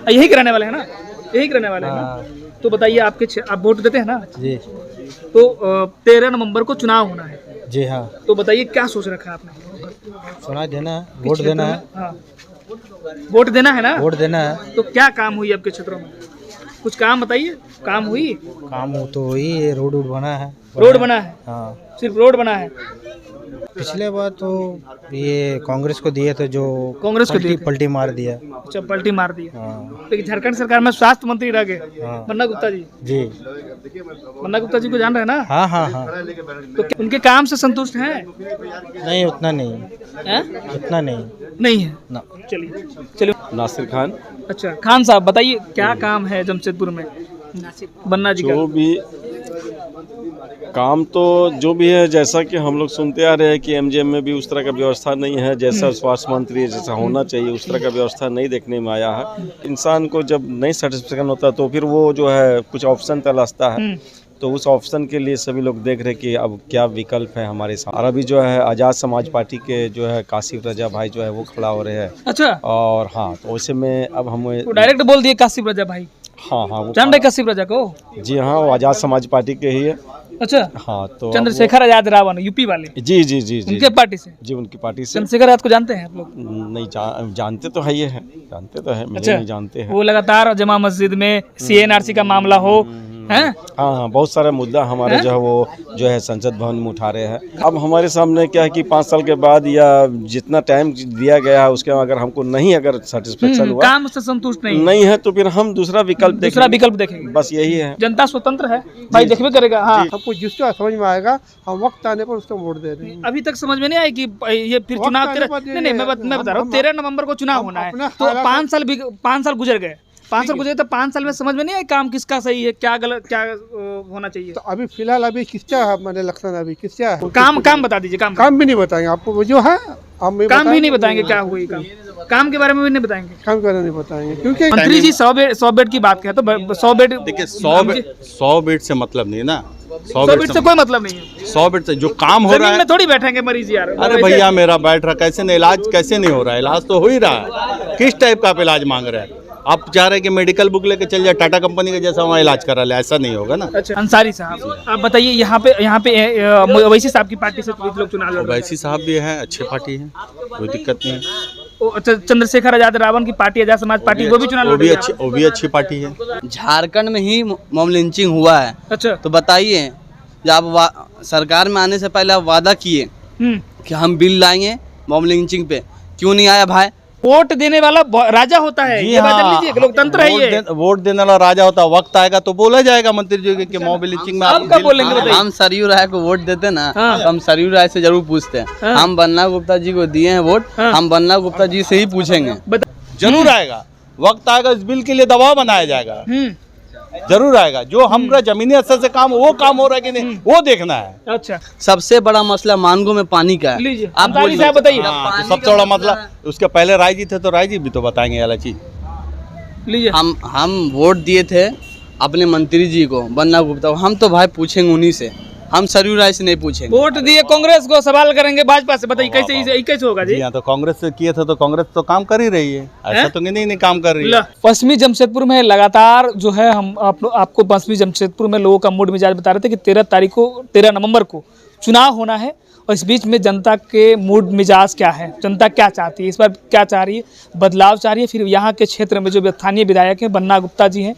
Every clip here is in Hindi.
यही कराने वाले हैं ना, यही कराने वाले हैं ना। तो बताइए आप वोट देते हैं ना जी। तो 13 नवंबर को चुनाव होना है जी हाँ। तो बताइए क्या सोच रखा है आपने? सुना देना है, वोट देना है। हाँ वोट देना है ना, वोट देना है। तो क्या काम हुई आपके क्षेत्रों में? कुछ काम बताइए, काम हुई? काम हो तो वही है, रोड बना है। रोड बना है? हाँ। सिर्फ रोड बना है? पिछले बार तो ये कांग्रेस को दिए थे, जो कांग्रेस को दिए थे। पलटी मार दिया। अच्छा पलटी मार दी। हाँ। लेकिन झारखंड सरकार में स्वास्थ्य मंत्री रह गए हाँ। बन्ना गुप्ता जी। जी। बन्ना गुप्ता जी को जान रहे हैं ना? हाँ हाँ हाँ। तो उनके काम से संतुष्ट हैं? नहीं उतना नहीं हैं? उतना नहीं नहीं है ना। चलिए नासिर खान। अच्छा खान साहब बताइए क्या काम है जमशेदपुर में बन्ना जी का? जो भी काम तो जो भी है, जैसा कि हम लोग सुनते आ रहे हैं कि एमजीएम में भी उस तरह का व्यवस्था नहीं है, जैसा स्वास्थ्य मंत्री जैसा होना चाहिए उस तरह का व्यवस्था नहीं देखने में आया है। इंसान को जब नहीं सेटिस्फेक्शन होता तो फिर वो जो है कुछ ऑप्शन तलाशता है, तो उस ऑप्शन के लिए सभी लोग देख रहे कि अब क्या विकल्प है हमारे साथ। और अभी जो है आज़ाद समाज पार्टी के जो है कासिफ रजा भाई जो है वो खड़ा हो रहे हैं। अच्छा। और हाँ, तो वैसे में अब हम डायरेक्ट बोल दिए कासिफ रजा भाई। हाँ हाँ, वो जान रहे कासिफ रजा को? जी हाँ, वो आज़ाद समाज पार्टी के ही है। अच्छा। हाँ, तो चंद्रशेखर आजाद रावण यूपी वाले। जी जी जी जी उनके पार्टी से? जी, उनकी पार्टी से। चंद्रशेखर आजाद को जानते हैं आप लोग? नहीं जानते तो है, ये है, जानते तो है, मुझे अच्छा। नहीं जानते हैं। वो लगातार जमा मस्जिद में सीएनआरसी का मामला हो हैं? हाँ हाँ, बहुत सारा मुद्दा हमारे जो है वो जो है संसद भवन में उठा रहे हैं। अब हमारे सामने क्या है कि 5 साल के बाद या जितना टाइम दिया गया है उसके अगर हमको नहीं अगर सेटिस्फेक्शन हुआ, काम से संतुष्ट नहीं है तो फिर हम दूसरा विकल्प देखेंगे। बस यही है। जनता स्वतंत्र है भाई, देखबे करेगा। हाँ आपको जिसका समझ में आएगा हम वक्त आने पर उसको वोट दे देंगे। अभी तक समझ में नहीं आई कि ये फिर चुनाव नहीं मैं बता रहा हूँ 13 नवंबर को चुनाव होना है तो 5 साल गुजर गए। 5 साल गुजरे तो 5 साल में समझ में नहीं आया काम किसका सही है, क्या गलत, क्या होना चाहिए। तो अभी फिलहाल अभी किसका है मैंने इलेक्शन अभी किसका है? काम बता दीजिए। काम भी नहीं बताएंगे आपको, वो जो है हम काम भी नहीं बताएंगे क्या हुई काम के बारे में भी नहीं बताएंगे। काम करने नहीं बताएंगे क्योंकि मंत्री जी 100 बेड की बात करें तो 100 बेड देखिए 100 बेड से मतलब नहीं है ना, 100 बेड से कोई मतलब नहीं है। 100 बेड से जो काम हो रहा है, में थोड़ी बैठेंगे मरीज यार। अरे भैया मेरा बैठ रहा, कैसे नहीं इलाज कैसे नहीं हो रहा है? इलाज तो हो ही रहा है। किस टाइप का आप इलाज मांग रहे हैं? आप चाह रहे हैं कि मेडिकल बुक लेके चल जाए टाटा कंपनी का जैसा वहाँ इलाज करा ले, ऐसा नहीं होगा ना। अच्छा अंसारी साहब आप बताइए यहाँ पे ओवैसी साहब की पार्टी से लोग चुनाव लड़ रहे हैं। ओवैसी साहब भी हैं, अच्छी पार्टी है, कोई दिक्कत नहीं है। अच्छा चंद्रशेखर आजाद रावण की पार्टी आजाद समाज पार्टी वो भी चुनाव लड़ रही है। वो भी अच्छी पार्टी है। झारखंड में ही मॉब लिंचिंग हुआ है। अच्छा तो बताइए, जब सरकार में आने से पहले आप वादा किए कि हम बिल लाएंगे मॉब लिंचिंग पे, क्यों नहीं आया भाई? वोट देने वाला राजा होता है, ये बात जान लीजिए, लोकतंत्र है ये। वोट देने वाला राजा होता है, वक्त आएगा तो बोला जाएगा मंत्री जी के मॉब लिंचिंग में आप क्या बोलेंगे बताइए? हम सरयू राय को वोट देते ना, तो हम सरयू राय से जरूर पूछते हैं। हम बन्ना गुप्ता जी को दिए हैं वोट, हम बन्ना गुप्ता जी से ही पूछेंगे। जरूर आएगा, वक्त आएगा, इस बिल के लिए दबाव बनाया जाएगा, जरूर आएगा। जो हमारा जमीनी स्तर से काम वो काम हो रहा है कि नहीं वो देखना है। अच्छा सबसे बड़ा मसला मानगो में पानी का है। लीजिए आप बताइए। तो सबसे बड़ा मसला उसके पहले राय जी थे तो राय जी भी तो बताएंगे वाला चीज। लीजिए हम वोट दिए थे अपने मंत्री जी को बन्ना गुप्ता, हम तो भाई पूछेंगे उन्हीं से, हम सरयू राय से नहीं पूछेंगे। वोट दिए कांग्रेस को, सवाल करेंगे भाजपा से। बताइए कैसे होगा जी? तो कांग्रेस से किए थे तो कांग्रेस तो काम कर ही रही है, ऐसा तो नहीं काम कर रही है। पश्चिमी जमशेदपुर में लगातार जो है हम आपको पश्चिमी जमशेदपुर में लोगों का मूड मिजाज बता रहे थे कि 13 नवंबर को चुनाव होना है और इस बीच में जनता के मूड मिजाज क्या है, जनता क्या चाहती है, इस बार क्या चाह रही है, बदलाव चाह रही है। फिर यहाँ के क्षेत्र में जो स्थानीय विधायक हैं बन्ना गुप्ता जी हैं,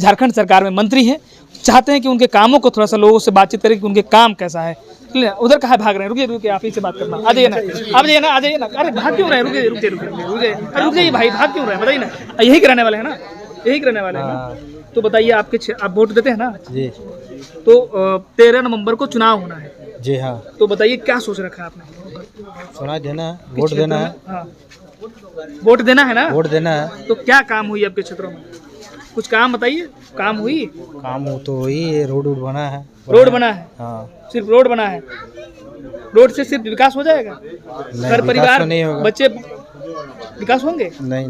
झारखंड सरकार में मंत्री हैं, चाहते हैं कि उनके कामों को थोड़ा सा लोगों से बातचीत करें कि उनके काम कैसा है। उधर कहाँ भाग रहे हैं? रुकिए आप ही से बात करना। आ जाइए ना। अरे भाग क्यों रहे हैं? रुकिए भाई, भाग क्यों रहे हैं? बताइए ना। यही कराने वाले हैं ना, यही कराने वाले हैं ना। तो बताइए आप वोट देते हैं ना जी। तो 13 नवंबर को चुनाव होना है। जी हाँ। तो बताइए क्या सोच रखा है आपने? सुना देना है, वोट देना है। हाँ वोट देना है ना, वोट देना है। तो क्या काम हुई आपके क्षेत्रों में? कुछ काम बताइए, काम हुई? काम हो तो वही है, रोड बना है। रोड बना है? हाँ सिर्फ रोड बना है? रोड से सिर्फ विकास हो जाएगा? घर परिवार नहीं होगा। बच्चे विकास होंगे? नहीं।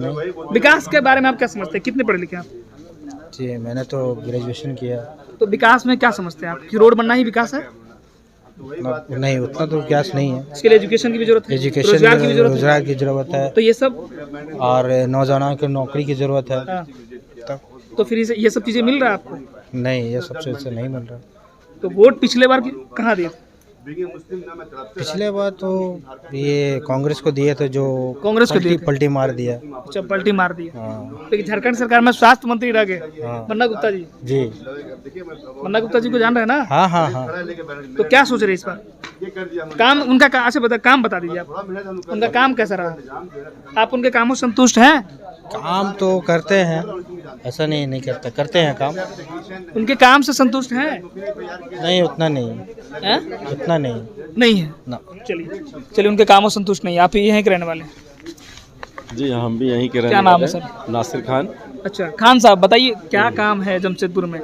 विकास के बारे में आप क्या समझते हैं? कितने पढ़े लिखे आप? जी मैंने तो ग्रेजुएशन किया। तो विकास में क्या समझते हैं आप कि रोड बनना ही विकास है? नहीं उतना तो गैस नहीं है। इसके लिए एजुकेशन की भी जरूरत है, एजुकेशन रोजगार की भी जरूरत है। रोजगार की जरूरत है तो ये सब और नौजवानों को नौकरी की जरूरत है। हाँ, तब तो फिर ये सब चीजें मिल रहा है आपको? नहीं, ये सबसे इससे नहीं मिल रहा। तो वोट पिछले बार कहाँ दिए थे? पिछले बार तो ये कांग्रेस को दिए थे, जो कांग्रेस को दिए थे। पलटी मार दिया। अच्छा, पलटी मार दी। हाँ लेकिन झारखंड सरकार में स्वास्थ्य मंत्री रह गए हाँ बन्ना गुप्ता जी। जी। बन्ना गुप्ता जी को जान रहे हैं ना? हाँ हाँ हाँ। तो क्या सोच रहे हैं इस बार? काम उनका अच्छा काम बता दीजिए आप, उनका काम कैसा रहा? आप उनके कामों से संतुष्ट हैं? काम तो करते हैं, ऐसा नहीं करते, करते हैं काम। उनके काम से संतुष्ट हैं? नहीं उतना नहीं, हैं? उतना नहीं नहीं है ना। चलिए उनके कामों से संतुष्ट नहीं। आप यहीं के रहने वाले हैं? जी हम भी यहीं के रहने क्या नाम वाले है हैं। नासिर खान। अच्छा, खान साहब बताइए क्या काम है जमशेदपुर में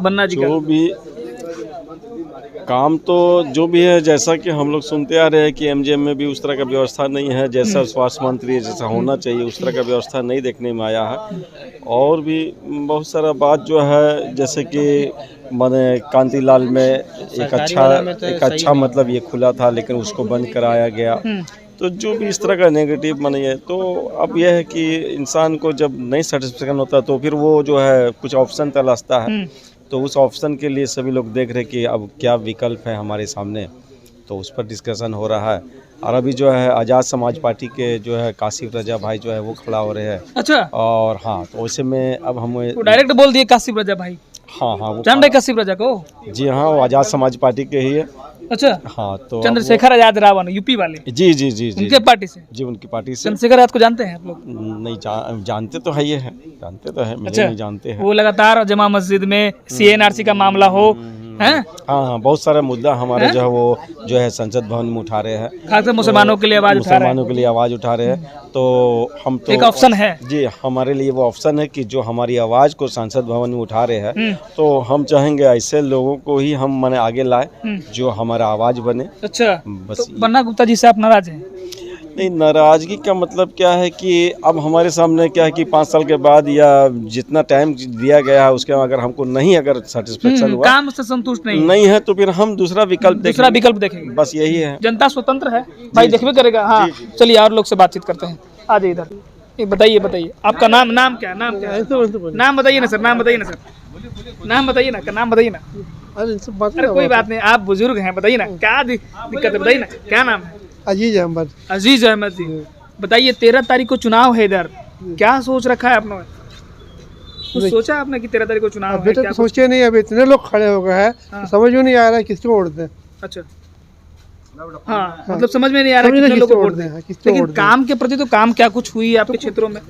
बन्ना जी का? जो भी काम तो जो भी है, जैसा कि हम लोग सुनते आ रहे हैं कि एमजीएम में भी उस तरह का व्यवस्था नहीं है, जैसा स्वास्थ्य मंत्री जैसा होना चाहिए उस तरह का व्यवस्था नहीं देखने में आया है। और भी बहुत सारा बात जो है, जैसे कि माने कांतिलाल में एक अच्छा मतलब ये खुला था, लेकिन उसको बंद कराया गया। तो जो भी इस तरह का नेगेटिव माने है, तो अब यह है कि इंसान को जब नहीं सेटिस्फेक्शन होता तो फिर वो जो है कुछ ऑप्शन तलाशता है। तो उस ऑप्शन के लिए सभी लोग देख रहे कि अब क्या विकल्प है हमारे सामने, तो उस पर डिस्कशन हो रहा है। और अभी जो है आज़ाद समाज पार्टी के जो है कासिफ रजा भाई जो है वो खड़ा हो रहे हैं। अच्छा, और हाँ, तो वैसे में अब हम डायरेक्ट बोल दिए कासिफ रजा भाई। हाँ हाँ, वो जान रहे कासिफ रजा को? जी हाँ, वो आज़ाद समाज पार्टी के ही है। अच्छा, हाँ, तो चंद्रशेखर आजाद रावण यूपी वाले? जी जी जी जी उनके पार्टी से? जी, उनकी पार्टी से। चंद्रशेखर आजाद को जानते हैं आप लोग? नहीं जानते तो है, ये है जानते तो है, अच्छा, नहीं जानते हैं। वो लगातार जमा मस्जिद में CNRC का मामला हो हैं? हाँ हाँ, बहुत सारा मुद्दा हमारे जो है वो जो है संसद भवन में उठा रहे हैं, खासकर मुसलमानों के लिए आवाज उठा रहे हैं। मुसलमानों के लिए आवाज़ उठा रहे हैं। तो हम तो एक ऑप्शन है जी, हमारे लिए वो ऑप्शन है कि जो हमारी आवाज़ को संसद भवन में उठा रहे हैं, तो हम चाहेंगे ऐसे लोगों को ही हम माने आगे लाए जो हमारा आवाज़ बने। अच्छा, बस तो बन्ना गुप्ता जी से आप नाराज हैं? नहीं, नाराज़गी का मतलब क्या है कि अब हमारे सामने क्या है कि 5 साल के बाद या जितना टाइम दिया गया है उसके अगर हमको नहीं अगर सेटिस्फेक्शन हुआ, काम से संतुष्ट नहीं है, तो फिर हम दूसरा विकल्प देखेंगे। बस यही है। जनता स्वतंत्र है भाई, देखबे करेगा। हाँ, चलिए और लोग से बातचीत करते हैं। आ जाइए इधर। ये बताइए आपका नाम क्या है? नाम बताइए ना सर, नाम बताइए ना। नाम बताइए ना। अरे कोई बात नहीं, आप बुजुर्ग हैं, बताइए ना क्या दिक्कत है, बताइए ना क्या नाम है? अजीज अहमद। अजीज अहमद जी, बताइए 13 तारीख को चुनाव है इधर, क्या सोच रखा है आपने? कुछ सोचा आपने कि 13 तारीख को चुनाव है? बेटा तो सोचे नहीं, अभी इतने लोग खड़े हो गए हैं, तो समझ में नहीं आ रहा है किसको वोट दें। अच्छा, हाँ, मतलब समझ में नहीं आ रहा है कितने लोग को वोट दें। लेकिन काम के प्रति तो काम क्या कुछ हुई है आपके क्षेत्रों में?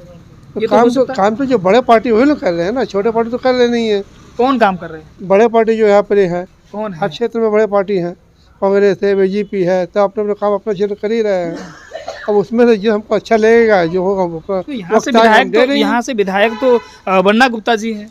ये काम तो जो बड़े पार्टी वही लोग कर रहे हैं ना, छोटे पार्टी तो कर रहे नहीं है। कौन काम कर रहे हैं? बड़े पार्टी जो यहाँ पर है, कौन है? हर क्षेत्र में बड़े पार्टी हैं, कांग्रेस है, बीजेपी है, तो अपने अपने काम अपना क्षेत्र कर ही रहे हैं। अब उसमें से जो हमको अच्छा लगेगा जो होगा, तो यहाँ से विधायक तो बन्ना गुप्ता जी हैं,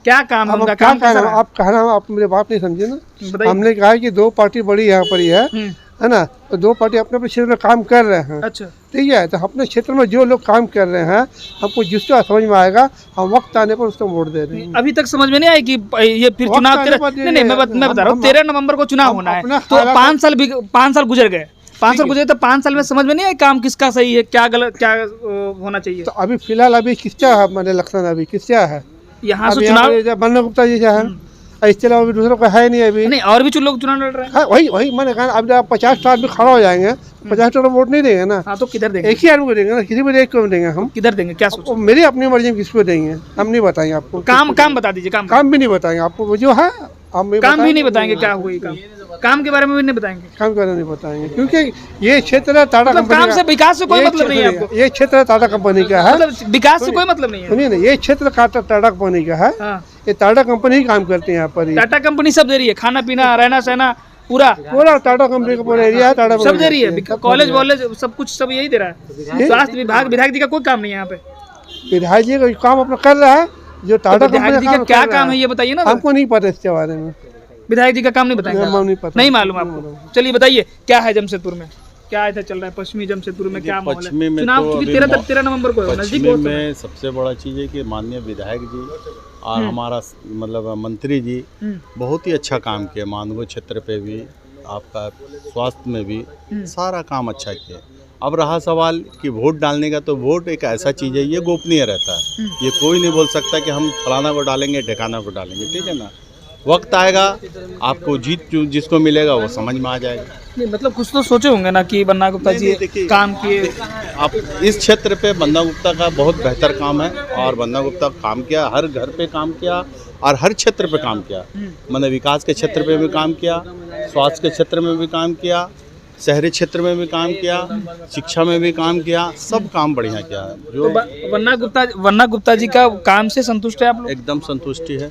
क्या काम है उनका? काम कैसा रहा? आप कहना, आप मेरे बात नहीं समझे ना। हमने कहा कि 2 पार्टी बड़ी यहाँ पर ही है ना, तो 2 पार्टी अपने अपने क्षेत्र में काम कर रहे हैं। अच्छा, ठीक है, तो अपने क्षेत्र में जो लोग काम कर रहे हैं, हमको जिसका समझ में आएगा हम वक्त आने पर उसको वोट दे रहे हैं। अभी तक समझ में नहीं आया कि ये फिर चुनाव नहीं, मैं बता रहा हूँ 13 नवंबर को चुनाव होना है, तो 5 साल गुजर गए। 5 साल गुजरे तो 5 साल में समझ में नहीं आया काम किसका सही है, क्या गलत, क्या होना चाहिए। तो अभी फिलहाल अभी किसका है, मैंने इलेक्शन अभी किसका है? यहाँ से चुनाव बन्ना गुप्ता जी है, इसके अलावा अभी दूसरों का है नहीं अभी। नहीं, और भी लोग चुनाव लड़ रहे हैं। वही मैंने कहा, अब जब 50 आदमी खड़ा हो जाएंगे, 50 वोट नहीं देंगे ना। हाँ, तो किधर देंगे? एक ही आदमी को देंगे ना, किसी को एक को देंगे हम। किधर देंगे, क्या सोचो? मेरी अपनी मर्जी में किसको देंगे, हम नहीं बताएंगे आपको। काम बता दीजिए। काम भी नहीं बताएंगे आपको, जो है काम भी नहीं बताएंगे। क्या हुई काम के बारे में भी नहीं बताएंगे? काम के बारे में नहीं बताएंगे, क्योंकि ये क्षेत्र है टाटा कंपनी का। काम से विकास से कोई मतलब नहीं है आपको? ये क्षेत्र टाटा कंपनी का है, मतलब विकास से कोई मतलब नहीं है। सुनिए ना, ये क्षेत्र टाटा कंपनी का है, ये टाटा कंपनी ही काम करते हैं यहाँ पर। टाटा कंपनी सब दे रही है, खाना पीना रहना सहना पूरा टाटा कंपनी का पूरा एरिया है, टाटा सब दे रही है। कॉलेज वॉलेज सब कुछ सब यही दे रहा है। स्वास्थ्य विभाग, विधायक जी का कोई काम नहीं है यहाँ पे। विधायक जी का काम अपना कर रहा है, जो टाटा कंपनी का क्या काम है ये बताइए ना। हमको नहीं पता इसके बारे में, विधायक जी का काम नहीं बताएंगे, नहीं मालूम आपको। चलिए बताइए क्या है जमशेदपुर में, क्या इधर चल रहा है पश्चिमी जमशेदपुर में, क्या माहौल है? चुनाव 13 नवंबर को है, नजदीक में सबसे बड़ा चीज़ है कि माननीय विधायक जी और हमारा मतलब मंत्री जी बहुत ही अच्छा काम किया, मानव क्षेत्र पे भी, आपका स्वास्थ्य में भी सारा काम अच्छा किया। अब रहा सवाल कि वोट डालने का, तो वोट एक ऐसा चीज़ है, ये गोपनीय रहता है, ये कोई नहीं बोल सकता कि हम फलाना को डालेंगे ठिकाना को डालेंगे, ठीक है ना। वक्त आएगा, आपको जीत जिसको मिलेगा वो समझ में आ जाएगा। नहीं मतलब कुछ तो सोचे होंगे ना कि बन्ना गुप्ता जी काम किए। आप इस क्षेत्र पे बन्ना गुप्ता का बहुत बेहतर काम है, और बन्ना गुप्ता काम किया, हर घर पे काम किया और हर क्षेत्र पे काम किया। मैंने विकास के क्षेत्र पे भी काम किया, स्वास्थ्य के क्षेत्र में भी काम किया, शहरी क्षेत्र में भी काम किया, शिक्षा में भी काम किया, सब काम बढ़िया किया है। जो वन्ना गुप्ता जी का काम से संतुष्ट है आप लोग? एकदम संतुष्टि है,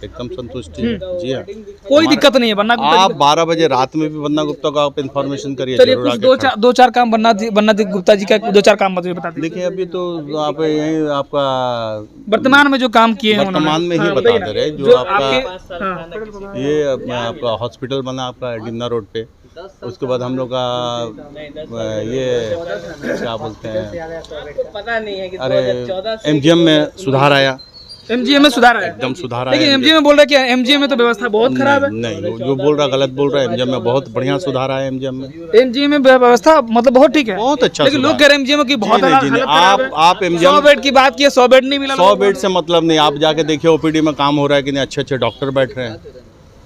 एकदम संतुष्टि है जी हाँ। कोई दिक्कत नहीं है वन्ना गुप्ता आप 12 बजे रात में भी वन्ना गुप्ता को आप इन्फॉर्मेशन करिए। चलिए कुछ दो चार काम वन्ना गुप्ता जी का 2-4 काम मुझे बता दीजिए। देखिए अभी तो आप यही आपका वर्तमान में जो काम किए हैं वर्तमान में ही बता दे रहे, जो आपका ये आपका हॉस्पिटल बना आपका डिमना रोड पे, उसके बाद हम लोग का ये क्या बोलते हैं, अरे एमजीएम में सुधार आया, एमजीएम में सुधार है, एकदम सुधार आया। लेकिन एमजीएम में बोल रहा है कि एमजीएम में तो व्यवस्था बहुत खराब है। नहीं, जो बोल रहा गलत बोल रहा है। एमजीएम में बहुत बढ़िया सुधार आया, एमजीएम में एमजीएम में व्यवस्था मतलब बहुत ठीक है, बहुत अच्छा। लेकिन लोग कह रहे हैं एमजीएम की बहुत हालत खराब है। आप एमजीएम 100 बेड की बात की, 100 बेड नहीं मिला। 100 बेड से मतलब नहीं, आप जाके देखिए ओपीडी में काम हो रहा है कि नहीं, अच्छे अच्छे डॉक्टर बैठ रहे हैं,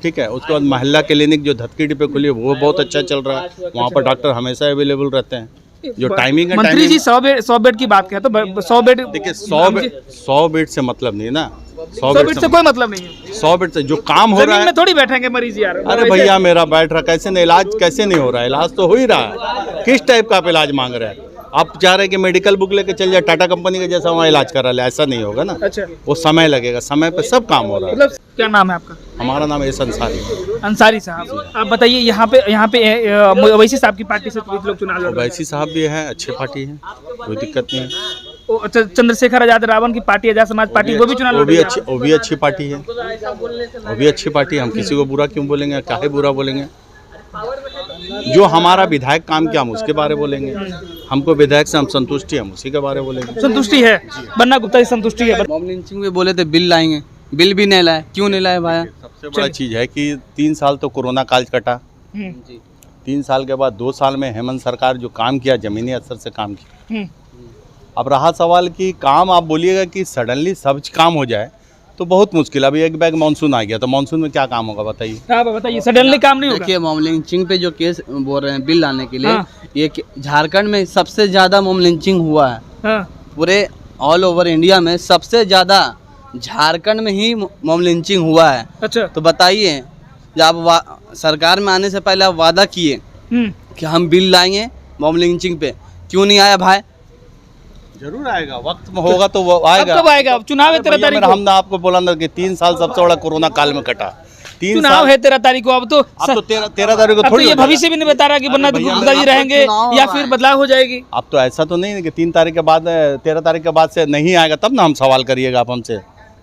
ठीक है। उसके बाद महिला क्लिनिक जो धतकीडी पे खुली है वो बहुत अच्छा चल रहा है, वहाँ पर डॉक्टर हमेशा अवेलेबल रहते हैं। जो टाइमिंग है, मंत्री जी 100 बेड की बात करें तो 100 बेड, देखिए 100 बेड से मतलब नहीं ना, 100 बेड से कोई मतलब नहीं है। 100 बेड से जो काम हो रहा है, में थोड़ी बैठेंगे मरीज यार। अरे भैया मेरा बैठ रहा, कैसे नहीं, इलाज कैसे नहीं हो रहा है, इलाज तो हो ही रहा है। किस टाइप का आप इलाज मांग रहे हैं? आप चाह रहे हैं कि मेडिकल बुक लेके चल जाए टाटा कंपनी का जैसा वहाँ इलाज करा ले, ऐसा नहीं होगा ना। अच्छा, वो समय लगेगा, समय पे सब काम हो रहा है। मतलब क्या नाम है आपका? हमारा नाम एस अंसारी है। अंसारी साहब, आप बताइए यहाँ पे ओवैसी साहब की पार्टी से लोग चुनाव लड़ रहे हैं। ओवैसी साहब भी हैं, अच्छी पार्टी है, कोई दिक्कत नहीं है। अच्छा, चंद्रशेखर आजाद रावण की पार्टी, आजाद समाज पार्टी, वो भी चुनाव लड़ रही है। वो भी अच्छी पार्टी है, वो भी अच्छी पार्टी है। हम किसी को बुरा क्यों बोलेंगे, काहे बुरा बोलेंगे? जो हमारा विधायक काम किया हम उसके बारे में बोलेंगे। हमको विधायक से हम संतुष्टि, हम उसी के बारे में बोलेंगे। संतुष्टि है, बन्ना गुप्ता जी संतुष्टि है। मॉब लिंचिंग में बोले थे बिल लाएंगे, बिल भी नहीं लाए, क्यों नहीं लाए भाई? सबसे बड़ा चीज़ है कि 3 साल तो कोरोना काल कटा, 3 साल के बाद 2 साल में हेमंत सरकार जो काम किया, जमीनी स्तर से काम किया। अब रहा सवाल कि काम आप बोलिएगा कि सडनली सब काम हो जाए तो बहुत मुश्किल। अभी एक बैग मानसून आ गया, तो मानसून में क्या काम होगा बताइए? हाँ बताइए, सडनली काम नहीं होगा। देखिए मॉब लिंचिंग पे जो केस बोल रहे हैं बिल लाने के लिए, ये झारखंड में सबसे ज्यादा मॉब लिंचिंग हुआ है। पूरे ऑल ओवर इंडिया में सबसे ज्यादा झारखंड में ही मॉब लिंचिंग हुआ है। अच्छा, तो बताइए, जब आप सरकार में आने से पहले आप वादा किए कि हम बिल लाएंगे मॉब लिंचिंग पे, क्यों नहीं आया भाई? जरूर आएगा, वक्त में होगा तो वो आएगा। कब आएगा? चुनाव है 13 तारीख को। हमने आपको बोला ना कि 3 साल सबसे बड़ा कोरोना काल में कटा। 3 चुनाव है 13 तारीख को। अब तो 13 तारीख को थोड़ी ये भविष्य भी नहीं बता रहा कि बन्ना गुप्ता जी रहेंगे या फिर बदलाव हो जाएगी। अब तो ऐसा तो नहीं है कि 3 तारीख के बाद 13 तारीख के बाद से नहीं आएगा तब ना हम सवाल करिएगा आप हमसे।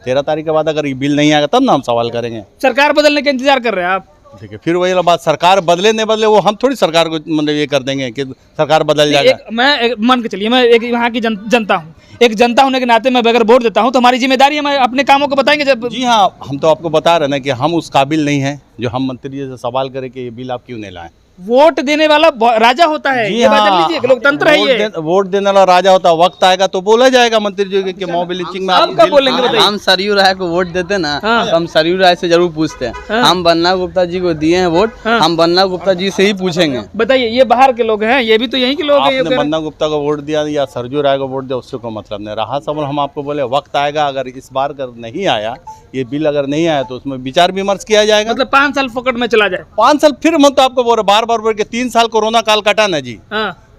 13 तारीख के बाद अगर ये बिल नहीं आएगा तब ना हम सवाल करेंगे। सरकार बदलने का इंतजार कर रहे हैं आप? देखिए फिर वही बात, सरकार बदले नहीं बदले वो हम थोड़ी सरकार को मतलब ये कर देंगे कि सरकार बदल जाएगा। मैं मान के चलिए, मैं एक यहाँ की जनता हूँ, एक जनता होने के नाते मैं अगर वोट देता हूँ तो हमारी जिम्मेदारी है, मैं अपने कामों को बताएंगे जब। जी हाँ, हम तो आपको बता रहे हैं ना कि हम उस काबिल नहीं हैं जो हम मंत्री जी से सवाल करें कि ये बिल आप क्यों नहीं लाएं। वोट देने वाला राजा होता है, ये बात जान लीजिए, लोकतंत्र है ये। वोट देने वाला राजा होता है, वक्त आएगा तो बोला जाएगा मंत्री जी के मॉब लिंचिंग में आप कब बोलेंगे बताइए? हम सरयू राय को वोट देते ना, तो हम सरयू राय से जरूर पूछते हैं। हम बन्ना गुप्ता जी को दिए हैं वोट, हम बन्ना गुप्ता जी से ही पूछेंगे। बताइए, ये बाहर के लोग हैं, ये भी तो यहीं के लोग हैं। आपने बन्ना गुप्ता को वोट दिया या सरजू राय को वोट दिया, उससे कोई मतलब नहीं रहा। सवाल हम आपको बोले वक्त आएगा, अगर इस बार अगर नहीं आया, ये बिल अगर नहीं आया तो उसमें विचार विमर्श किया जाएगा। मतलब 5 साल फोकट में चला जाए। 5 साल फिर मैं तो आपको बोल रहा बार बोल के 3 साल कोरोना काल कटा ना जी।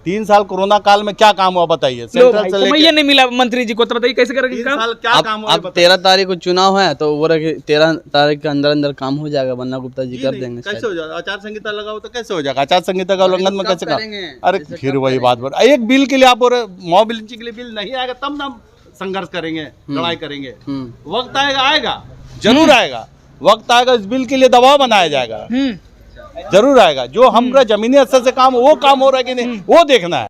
3 साल कोरोना काल में क्या काम हुआ बताइए? सेंट्रल से लेके ये नहीं मिला मंत्री जी को, तो बताइए कैसे करेंगे काम? साल क्या काम हुआ? अब 13 तारीख को चुनाव है तो वो 13 तारीख के अंदर अंदर काम हो जाएगा, बन्ना गुप्ता जी कर देंगे। कैसे हो जाएगा? आचार संहिता लगाओ तो कैसे हो जाएगा? आचार संहिता का उल्लंघन में कैसे करेंगे? अरे फिर वही बात बोल, एक बिल के लिए आप बोल रहे मॉब लिंचिंग के लिए बिल नहीं आएगा तब ना हम संघर्ष करेंगे, लड़ाई करेंगे। वक्त आएगा, आएगा जरूर आएगा, वक्त आएगा, इस बिल के लिए दबाव बनाया जाएगा, जरूर आएगा। जो हमारा जमीनी स्तर से काम वो काम हो रहा है कि नहीं वो देखना है।